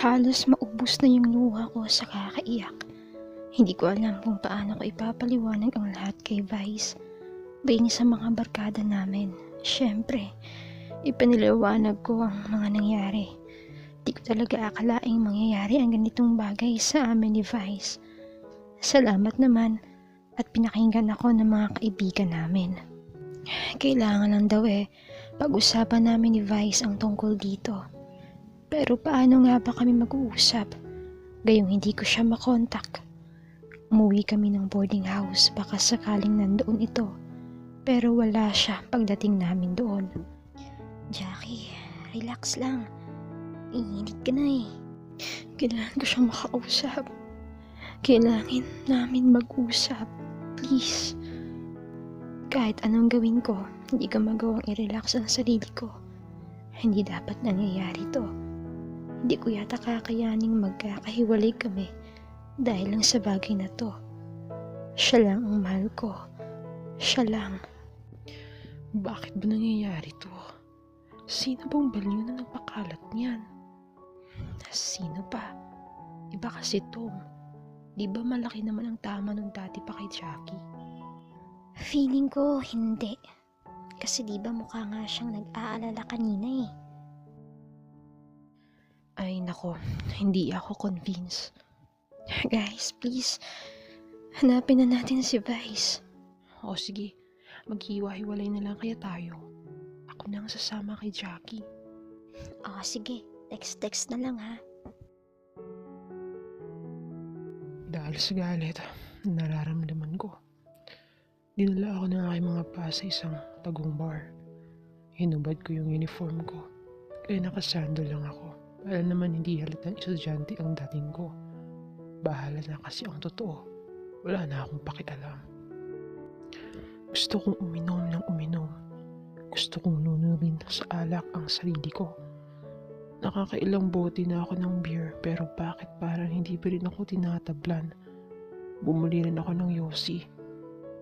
Halos maubos na yung luha ko sa kakaiyak. Hindi ko alam kung paano ko ipapaliwanag ang lahat kay Vice. Baying sa mga barkada namin. Siyempre, ipinaliwanag ko ang mga nangyari. Di ko talaga akalaing mangyayari ang ganitong bagay sa amin ni Vice. Salamat naman at pinakinggan ako ng mga kaibigan namin. Kailangan lang daw pag-usapan namin ni Vice ang tungkol dito. Pero paano nga ba kami mag-uusap? Gayong hindi ko siya makontak. Umuwi kami ng boarding house baka sakaling nandoon ito. Pero wala siya pagdating namin doon. Jackie, relax lang. Iinit ka na Kailangan ko siya makausap. Kailangan namin mag-usap. Please. Kahit anong gawin ko, hindi ko magawang i-relax ang sarili ko. Hindi dapat nangyayari to. Hindi ko yata kakayaning magkakahiwalay kami dahil lang sa bagay na to. Siya lang ang mahal ko. Siya lang. Bakit ba nangyayari to? Sino bang baliw na nagpakalat niyan? Sino pa? Iba kasi Tom. Di ba malaki naman ang tama nung dati pa kay Jackie? Feeling ko hindi. Kasi di ba mukha nga siyang nag-aalala kanina Ay nako, hindi ako convinced. Guys, please. Hanapin na natin si Vice. O sige, maghiwa-hiwalay na lang kaya tayo. Ako na ang sasama kay Jackie. Sige. Text na lang ha. Dahil sa galit, nararamdaman ko. Dinala ako ng aking mga pa sa isang tagong bar. Hinubad ko yung uniform ko, kaya nakasandal lang ako. Para naman hindi halatang estudyante ang dating ko. Bahala na kasi ang totoo. Wala na akong pakialam. Gusto kong uminom ng uminom. Gusto kong nunurin sa alak ang sarili ko. Nakakailang bote na ako ng beer pero bakit parang hindi pa rin ako tinatablan. Bumuli rin ako ng Yossi.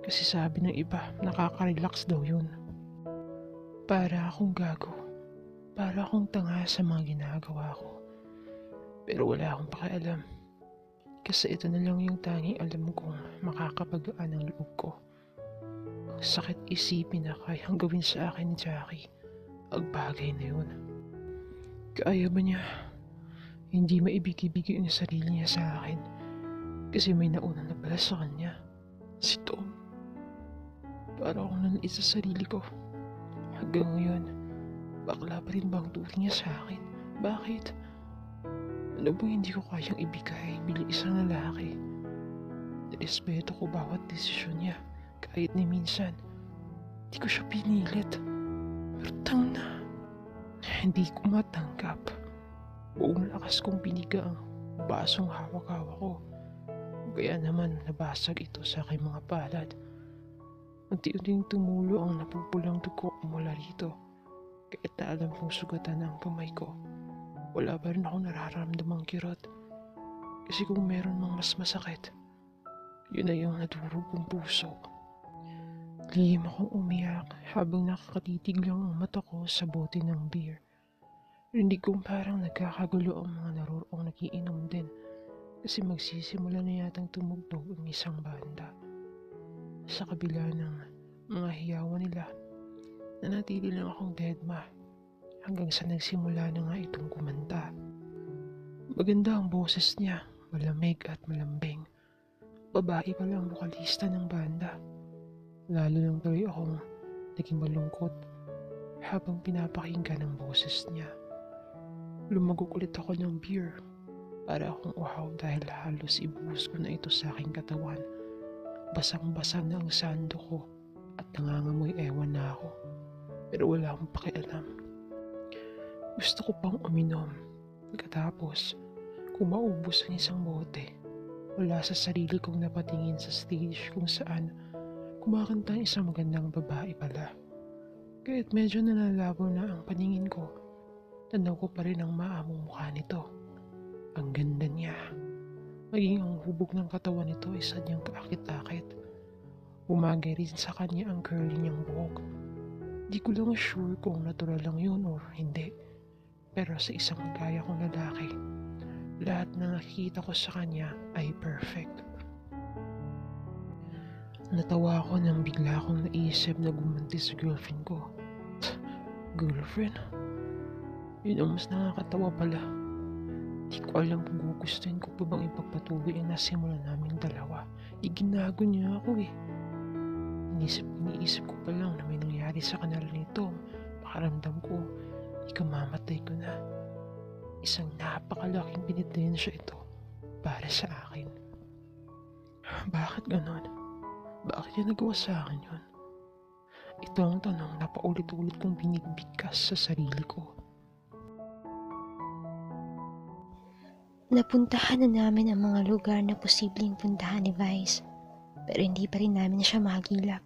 Kasi sabi ng iba, nakaka-relax daw yun. Para akong gago. Para akong tanga sa mga ginagawa ko. Pero wala akong pakialam. Kasi ito na lang yung tanging alam kong makakapagaan ang loob ko. Ang sakit isipin na kayang gawin sa akin ni Jackie ang bagay na yun. Kaya ba niya hindi maibigay-bigay ang sarili niya sa akin kasi may nauna na pala sa kanya, si Tom. Para akong nanliit sa sarili ko. Hanggang ngayon, bakla pa rin ba ang turing niya sa akin? Bakit? Ano ba hindi ko kayang ibigay bilang isang lalaki? Respeto ko bawat desisyon niya kahit ni minsan. Hindi ko siya pinilit. Pero tang na. Hindi ko matanggap. Buong lakas kong piniga ang basong hawak-hawak ko. Kaya naman nabasag ito sa aking mga palad. Unti-unting tumulo ang napupulang dugo mula rito. Kahit na alam kong sugatan ang kamay ko, wala pa rin akong nararamdamang kirot. Kasi kung meron mang mas masakit, yun na yung nadurog kong puso. Lihim akong umiyak habang nakakatitig lang ang mata ko sa bote ng beer. Hindi kong parang nagkakagulo ang mga naroroong nagiinom din kasi magsisimula na yatang tumugtog ang isang banda. Sa kabila ng mga hiyawan nila, nanatili lang akong deadma hanggang sa nagsimula na nga itong kumanta. Maganda ang boses niya, malamig at malambing. Babae pala ang vokalista ng banda. Lalo lang tuloy akong naging malungkot habang pinapakinggan ang boses niya. Lumagok ulit ako ng beer para akong uhaw dahil halos ibuhos ko na ito sa aking katawan. Basang-basa na ang sando ko at nangangamoy ewan na ako. Pero wala akong pakialam. Gusto ko pang uminom. Pagkatapos, kung maubos ang isang bote, wala sa sarili kong napatingin sa stage kung saan kumakanta ang isang magandang babae pala. Kahit medyo nalalabo na ang paningin ko, tanaw ko pa rin ang maamong mukha nito. Ang ganda niya. Maging ang hubog ng katawan nito ay sadyang kaakit-akit. Umagay rin sa kanya ang curly niyang buhok. Di ko lang sure kung natural lang yun or hindi. Pero sa isang gaya kong lalaki, Lahat na nakikita ko sa kanya ay perfect. Natawa ako nang bigla akong naisip na gumanti sa girlfriend ko. Girlfriend? Yun ang mas nakakatawa pala. Di ko alam kung gugustuhin ko pa bang ipagpatuloy ang nasimulan naming dalawa. Iginago niya ako eh. Iniisip ko pa lang na may nangyari sa kanal nito. Makaramdam ko, ikamamatay ko na. Isang napakalaking penitensya ito para sa akin. Bakit ganon? Bakit niya nagawa sa akin yun? Ito ang tanong na paulit-ulit kong binibigkas sa sarili ko. Napuntahan na namin ang mga lugar na posibleng puntahan ni Vice, pero hindi pa rin namin siya magilap.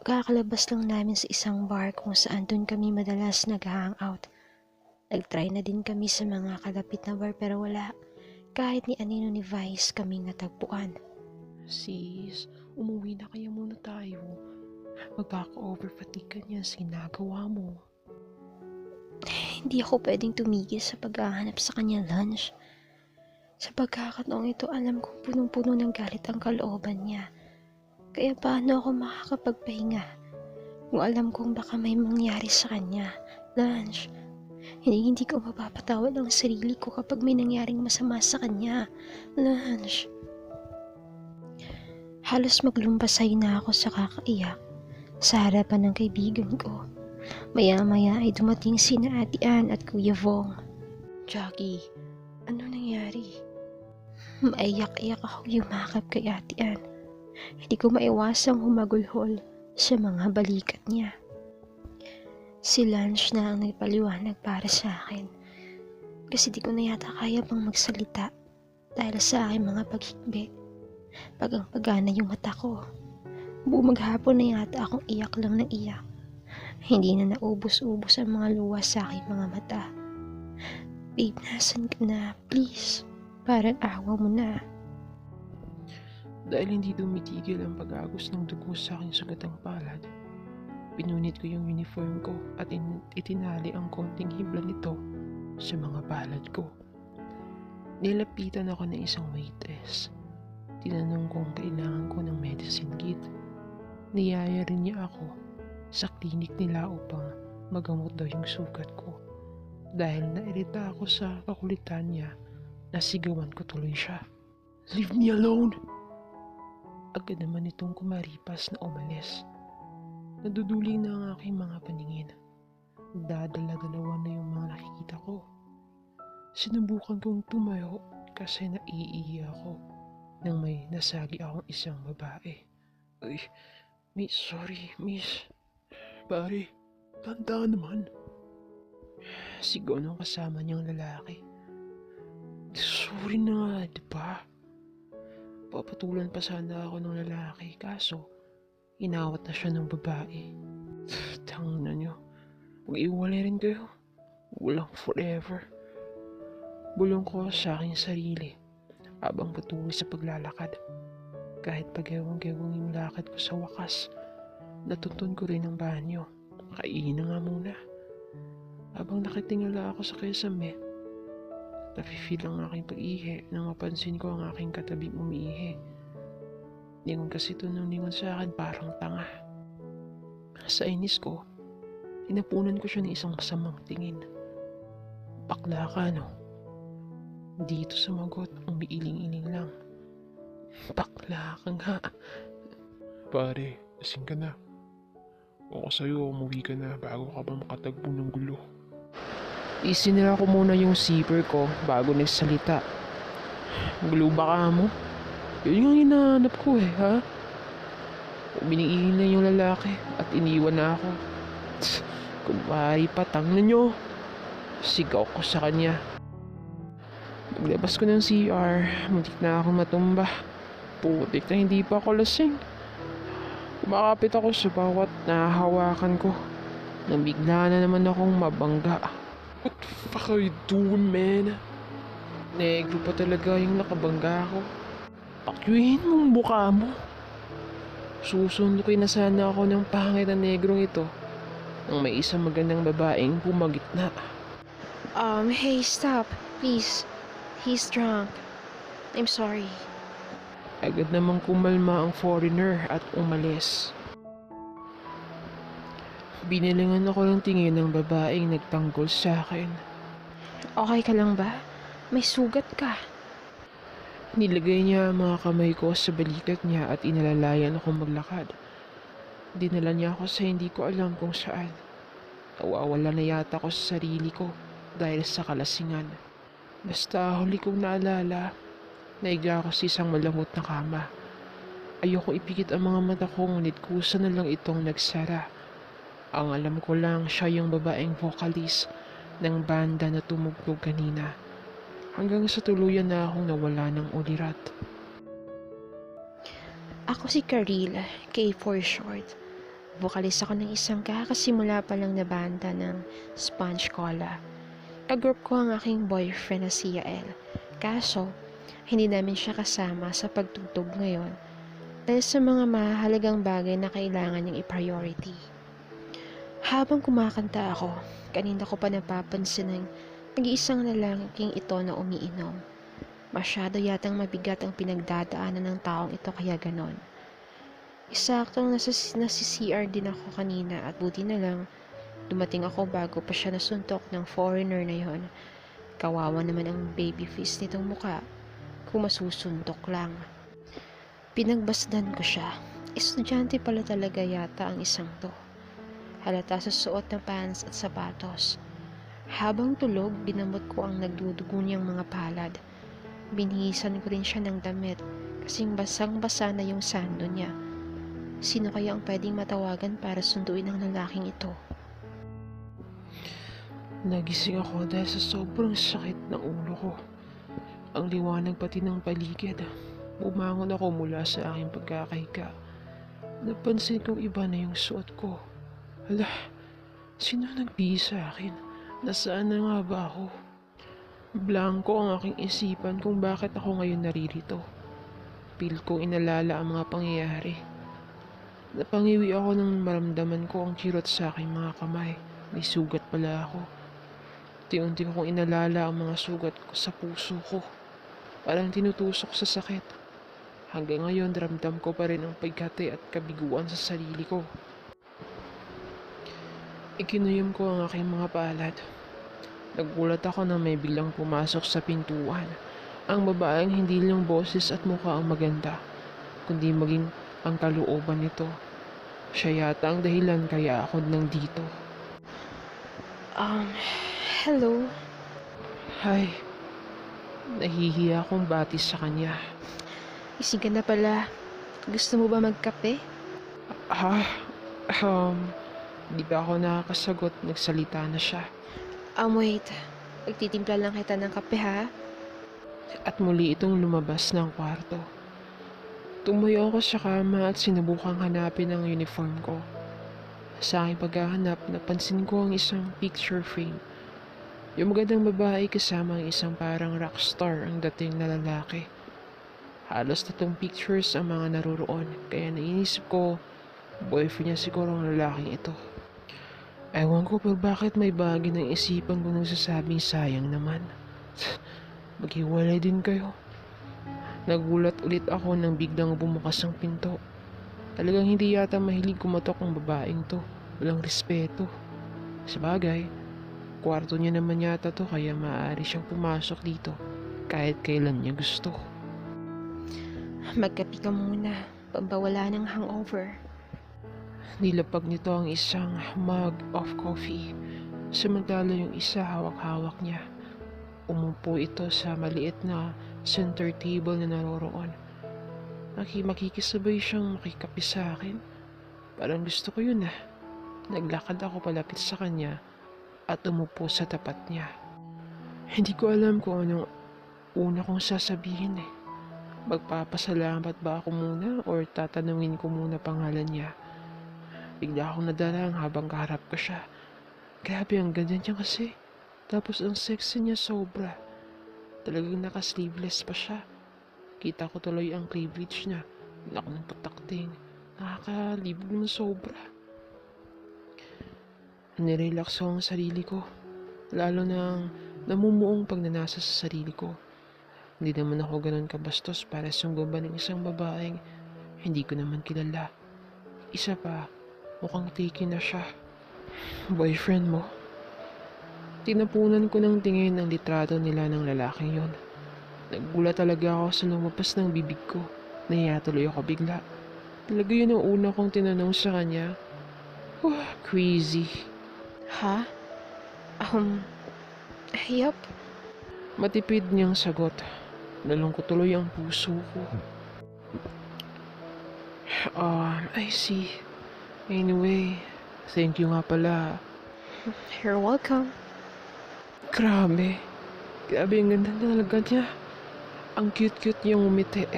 Kakalabas lang namin sa isang bar kung saan dun kami madalas nag-hangout. Nag-try na din kami sa mga kalapit na bar pero wala. Kahit ni anino ni Vice kaming natagpuan. Sis, umuwi na kaya muna tayo. Magkaka-overfatigue ka niya sa ginagawa mo. Hindi ako pwedeng tumigil sa paghahanap sa kanya lunch. Sa pagkakataong ito, alam kong punong-puno ng galit ang kalooban niya. Kaya paano ako makakapagpahinga kung alam kong baka may mangyari sa kanya? Lunch. Hindi ko mapapatawad ang sarili ko kapag may nangyaring masama sa kanya. Lunch. Halos maglumpasay na ako sa kakaiyak sa harapan ng kaibigan ko. Maya-maya ay dumating sina Ate Ann at Kuya Vong. Jackie, ano nangyari? Maiyak-iyak ako yumakap kay Ate Ann. Hindi ko maiwasang humagulhol sa mga balikat niya. Si Lunch na ang nagpaliwanag para sa akin. Kasi di ko na yata kaya pang magsalita dahil sa aking mga paghikbi. Pagang-pagana yung mata ko. Buong maghapon na yata akong iyak lang ng iyak. Hindi na naubos-ubos ang mga luwas sa aking mga mata. Babe, nasan ka na? Please. Parang awa mo na. Dahil hindi tumitigil ang pag-agos ng dugo sa aking sugatang palad, pinunit ko yung uniform ko at itinali ang konting hibla nito sa mga palad ko. Nilapitan ako ng isang waitress. Tinanong kung kailangan ko ng medicine kit. Niyaya rin niya ako sa klinik nila upang magamot daw yung sugat ko. Dahil nairita ako sa kakulitan niya, nasigawan ko tuloy siya. Leave me alone! Agad naman itong kumaripas na umalis. Naduduling na ang aking mga paningin. Dadala-dalawa na yung mga nakikita ko. Sinubukan kong tumayo kasi naiihi ako nang may nasagi akong isang babae. Ay, miss, sorry, miss. Pare, tanda naman. Sigaw nung kasama niyang lalaki. Sorry na nga, diba? Papatulan pa sana ako ng lalaki, kaso inawat na siya ng babae. Tangina niyo, mag-iwalay rin kayo. Walang forever. Bulong ko sa aking sarili habang patuloy sa paglalakad. Kahit pagewang-gewang yung lakad ko sa wakas, natuntun ko rin ang banyo. Kainin na nga muna. Habang nakitingala ako sa kesame, nafe-feel ang aking pag-ihi nang mapansin ko ang aking katabing umiihi. Ningon kasi ito nang ningon sa akin parang tanga. Sa inis ko, inapunan ko siya ng isang masamang tingin. Bakla ka, no? Dito sumagot, umiiling-iling lang. Bakla ka nga. Pare, lasing ka na. O sa'yo, umuwi ka na bago ka pa makatagpo ng gulo. Isinira ko muna yung zipper ko bago nagsalita. Gulo ba ka mo? Yun yung hinahanap ko eh, ha? Uminiingin na yung lalaki at iniwan na ako. Kumari patang na nyo. Sigaw ko sa kanya. Paglabas ko ng CR, muntik na akong matumba. Putik na hindi pa ako lasing. Kumakapit ako sa bawat nahahawakan ko. Nang bigla na naman akong mabangga. What the fuck are you doing, man? Negro pa talaga yung nakabangga ko. Pakyuhin mong mukha mo. Susundukin na sana ako ng pangit na negrong ito nang may isang magandang babaeng pumagitna. Hey, stop. Please, he's drunk. I'm sorry. Agad namang kumalma ang foreigner at umalis. Binilingan ako ng tingin ng babaeng nagtanggol sa akin. Okay ka lang ba? May sugat ka. Nilagay niya ang mga kamay ko sa balikat niya at inalalayan akong maglakad. Dinala niya ako sa hindi ko alam kung saan. Nawawala na yata ako sa sarili ko dahil sa kalasingan. Basta huli kong naalala, naiga ako sa isang malambot na kama. Ayoko ipikit ang mga mata ko ngunit kusa na lang itong nagsara. Ang alam ko lang siya yung babaeng vocalist ng banda na tumugtog kanina. Hanggang sa tuluyan na akong nawala ng ulirat. Ako si Karil, K for short. Vokalist ako ng isang kakasimula pa lang na banda ng Sponge Cola. Kagroup ko ang aking boyfriend na si Yael. Kaso, hindi namin siya kasama sa pagtutog ngayon dahil sa mga mahalagang bagay na kailangan niyang i-priority. Habang kumakanta ako, kanina ko pa napapansin ng nag-iisang lalaking ito na umiinom. Masyado yatang mabigat ang pinagdadaanan ng taong ito kaya ganon. Isaktong nasa CR din ako kanina at buti na lang dumating ako bago pa siya nasuntok ng foreigner na yon. Kawawa naman ang baby face nitong muka kung masusuntok lang. Pinagbasdan ko siya. Estudyante pala talaga yata ang isang to. Halata sa suot ng pants at sapatos. Habang tulog, binamot ko ang nagdudugo niyang mga palad. Binihisan ko rin siya ng damit kasing basang-basa na yung sando niya. Sino kaya ang pwedeng matawagan para sunduin ang lalaking ito? Nagising ako dahil sa sobrang sakit ng ulo ko. Ang liwanag pati ng paligid. Bumangon ako mula sa aking pagkakahiga. Napansin kong iba na yung suot ko. Hala, sino nagbihis sa akin? Nasaan na nga ba ako? Blanko ang aking isipan kung bakit ako ngayon naririto. Feel kong inalala ang mga pangyayari. Napangiwi ako nang maramdaman ko ang kirot sa aking mga kamay. May sugat pala ako. Unti-unti kong inalala ang mga sugat ko sa puso ko. Parang tinutusok sa sakit. Hanggang ngayon ramdam ko pa rin ang pagkati at kabiguan sa sarili ko. Ikinuyom ko ang aking mga palad. Nagulat ako nang may biglang pumasok sa pintuan. Ang babaeng hindi lang boses at mukha ang maganda, kundi maging ang kalooban nito. Siya yata ang dahilan kaya ako nandito. Hello? Hi. Nahihiya akong batis sa kanya. Ising ka na pala. Gusto mo ba magkape? Ha? Di ba ako nakakasagot? Nagsalita na siya. Wait. Pagtitimpla lang kita ng kape ha? At muli itong lumabas ng kwarto. Tumuyo ako sa kama at sinubukang hanapin ang uniform ko. Sa aking paghahanap, napansin ko ang isang picture frame. Yung magandang babae kasama ang isang parang rockstar ang dating na lalaki. Halos 3 pictures ang mga naruroon, kaya nainisip ko, boyfriend niya siguro ang lalaking ito. Ewan ko pero bakit may bagay ng isipan ko nagsasabing sayang naman. Maghiwalay din kayo. Nagulat ulit ako nang biglang bumukas ang pinto. Talagang hindi yata mahilig kumatok ang babaeng to. Walang respeto. Sabagay, kwarto niya naman yata to kaya maaari siyang pumasok dito kahit kailan niya gusto. Magkape ka muna. Pambawala ng hangover. Nilapag nito ang isang mug of coffee. Samantala yung isa hawak-hawak niya. Umupo ito sa maliit na center table na naroroon. Makikisabay siyang makikape sa akin. Parang gusto ko yun ah. Naglakad ako palapit sa kanya at umupo sa tapat niya. Hindi ko alam kung anong una kong sasabihin eh. Magpapasalamat ba ako muna or tatanungin ko muna pangalan niya? Bigla akong nadarang habang kaharap ko siya. Grabe ang ganda niya kasi. Tapos ang sexy niya sobra. Talagang naka-sleeveless pa siya. Kita ko tuloy ang cleavage niya. Naku ng patakting. Nakakalibog ng sobra. Nirelax ko ang sarili ko. Lalo nang Namumuong pagnanasa sa sarili ko. Hindi naman ako ganun kabastos para sungguban ng isang babaeng hindi ko naman kilala. Isa pa, mukhang taken na siya. Boyfriend mo? Tinapunan ko ng tingin ang litrato nila ng lalaking yon. Nagulat talaga ako sa lumabas ng bibig ko. Nahiya tuloy ako bigla. Talaga yun ang una kong tinanong sa kanya. Crazy. Ha? Yup. Matipid niyang sagot. Nalungkot tuloy ang puso ko. I see. Anyway, thank you nga pala. You're welcome. Grabe. Grabe ang ganda talaga niya. Ang cute-cute niyang umiti.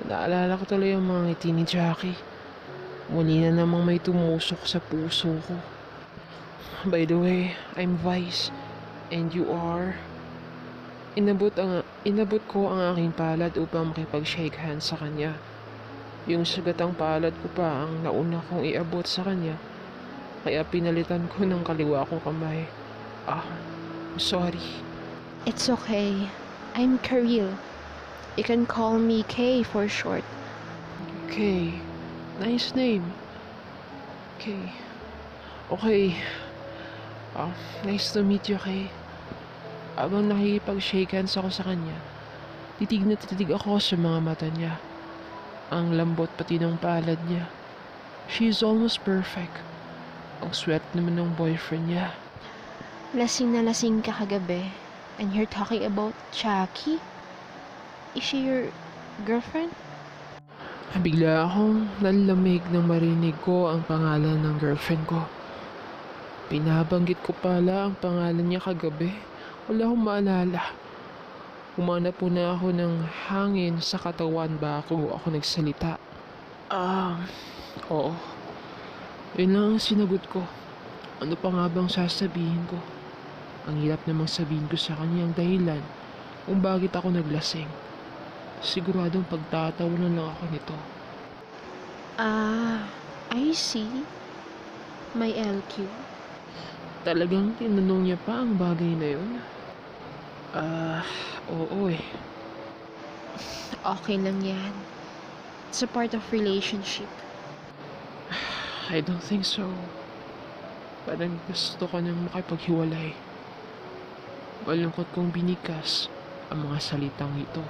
Naalala ko tuloy ang mga ngiti ni Jackie. Muli na namang may tumusok sa puso ko. By the way, I'm Vice. And you are? Inabot ko ang aking palad upang makipag-shake hands sa kanya. Yung sagatang palad ko pa ang nauna kong iabot sa kanya. Kaya pinalitan ko ng kaliwa kong kamay. Sorry. It's okay. I'm Karil. You can call me Kay for short. Okay. Nice name. Okay. Okay. Nice to meet you, Kay. Habang nakikipag-shake hands ako sa kanya, titig na titig ako sa mga mata niya. Ang lambot pati ng palad niya. She is almost perfect. Ang swerte naman ng boyfriend niya. Lasing na lasing ka kagabi. And you're talking about Jackie? Is she your girlfriend? Bigla akong nalamig nang marinig ko ang pangalan ng girlfriend ko. Pinabanggit ko pala ang pangalan niya kagabi. Wala akong maalala. Umanap po na ako ng hangin sa katawan bago ako nagsalita. Oo. Yun lang ang sinagot ko. Ano pa nga bang sasabihin ko? Ang hirap namang sabihin ko sa kanya ang dahilan kung bakit ako naglasing. Siguradong pagtatawanan lang ako nito. I see. My LQ. Talagang tinanong niya pa ang bagay na yun? Oo eh. Okay lang yan. It's a part of relationship. I don't think so. Parang gusto ko nang makipaghiwalay. Malungkot kong binikas ang mga salitang ito.